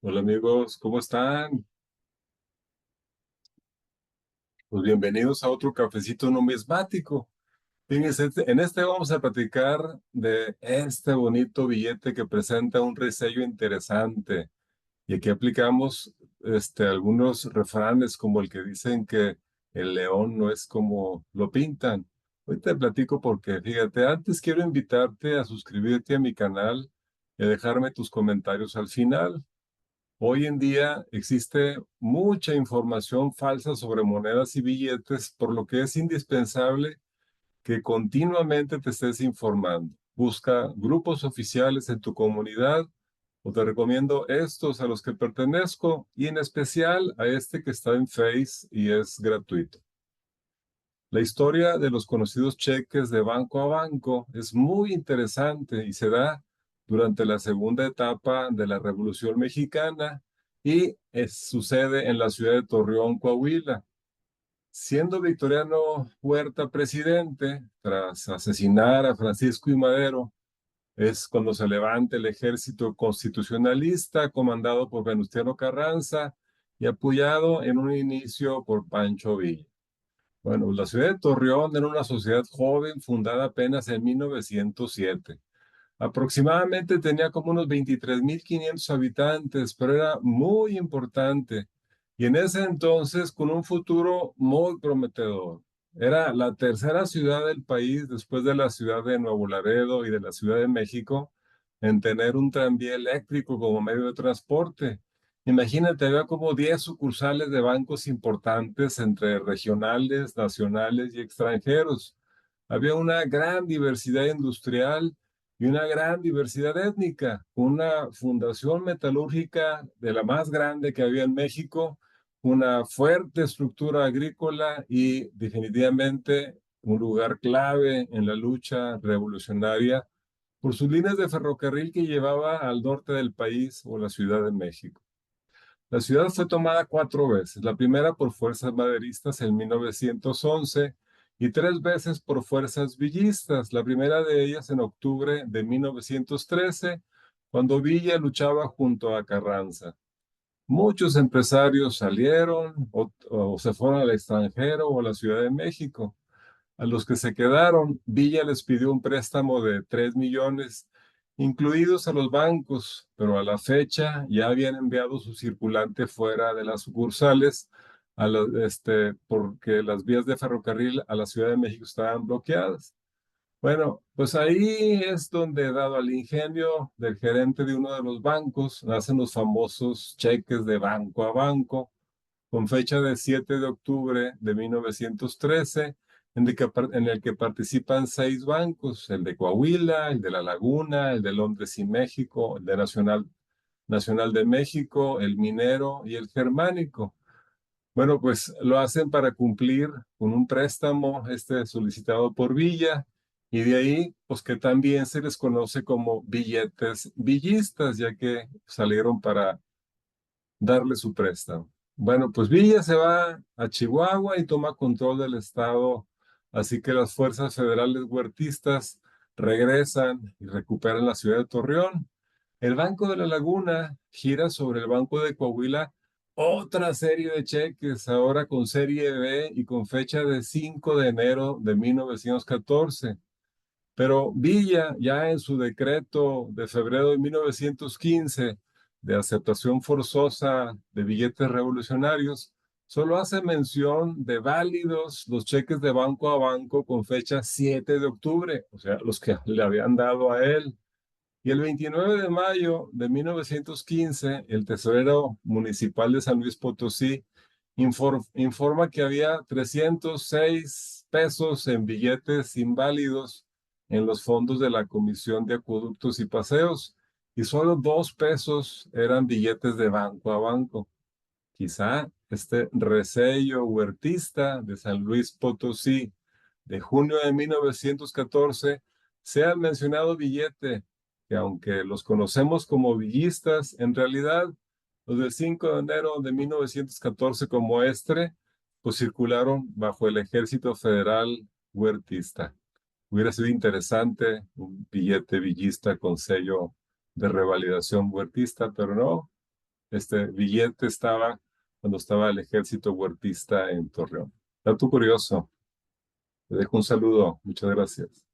Hola amigos, ¿cómo están? Pues bienvenidos a otro cafecito numismático. Fíjense, en este vamos a platicar de este bonito billete que presenta un resello interesante. Y aquí aplicamos algunos refranes como el que dicen que el león no es como lo pintan. Hoy te platico porque, fíjate, antes quiero invitarte a suscribirte a mi canal y a dejarme tus comentarios al final. Hoy en día existe mucha información falsa sobre monedas y billetes, por lo que es indispensable que continuamente te estés informando. Busca grupos oficiales en tu comunidad o te recomiendo estos a los que pertenezco y en especial a este que está en Face y es gratuito. La historia de los conocidos cheques de banco a banco es muy interesante y se da durante la segunda etapa de la Revolución Mexicana y sucede en la ciudad de Torreón, Coahuila. Siendo Victoriano Huerta presidente, tras asesinar a Francisco I. Madero, es cuando se levanta el ejército constitucionalista comandado por Venustiano Carranza y apoyado en un inicio por Pancho Villa. Bueno, la ciudad de Torreón era una sociedad joven fundada apenas en 1907. Aproximadamente tenía como unos 23.500 habitantes, pero era muy importante. Y en ese entonces, con un futuro muy prometedor. Era la tercera ciudad del país después de la ciudad de Nuevo Laredo y de la Ciudad de México en tener un tranvía eléctrico como medio de transporte. Imagínate, había como 10 sucursales de bancos importantes entre regionales, nacionales y extranjeros. Había una gran diversidad industrial y una gran diversidad étnica, una fundación metalúrgica de la más grande que había en México, una fuerte estructura agrícola y definitivamente un lugar clave en la lucha revolucionaria por sus líneas de ferrocarril que llevaba al norte del país o la Ciudad de México. La ciudad fue tomada 4 veces, la primera por fuerzas maderistas en 1911 y 3 veces por fuerzas villistas, la primera de ellas en octubre de 1913, cuando Villa luchaba junto a Carranza. Muchos empresarios salieron o se fueron al extranjero o a la Ciudad de México. A los que se quedaron, Villa les pidió un préstamo de 3 millones, incluidos a los bancos, pero a la fecha ya habían enviado su circulante fuera de las sucursales porque las vías de ferrocarril a la Ciudad de México estaban bloqueadas. Bueno, pues ahí es donde, dado al ingenio del gerente de uno de los bancos, nacen los famosos cheques de banco a banco, con fecha de 7 de octubre de 1913, en el que participan 6 bancos, el de Coahuila, el de La Laguna, el de Londres y México, el de Nacional de México, el Minero y el Germánico. Bueno, pues lo hacen para cumplir con un préstamo solicitado por Villa y de ahí, pues que también se les conoce como billetes villistas, ya que salieron para darle su préstamo. Bueno, pues Villa se va a Chihuahua y toma control del estado, así que las fuerzas federales huertistas regresan y recuperan la ciudad de Torreón. El Banco de la Laguna gira sobre el Banco de Coahuila otra serie de cheques, ahora con serie B y con fecha de 5 de enero de 1914. Pero Villa, ya en su decreto de febrero de 1915 de aceptación forzosa de billetes revolucionarios, solo hace mención de válidos los cheques de banco a banco con fecha 7 de octubre, o sea, los que le habían dado a él. Y el 29 de mayo de 1915, el tesorero municipal de San Luis Potosí informa que había 306 pesos en billetes inválidos en los fondos de la Comisión de Acueductos y Paseos y solo 2 pesos eran billetes de banco a banco. Quizá este resello huertista de San Luis Potosí de junio de 1914 sea el mencionado billete, que aunque los conocemos como villistas, en realidad los del 5 de enero de 1914 como pues circularon bajo el Ejército Federal huertista. Hubiera sido interesante un billete villista con sello de revalidación huertista, pero no. este billete estaba cuando estaba el ejército huertista en Torreón. Dato curioso. Te dejo un saludo. Muchas gracias.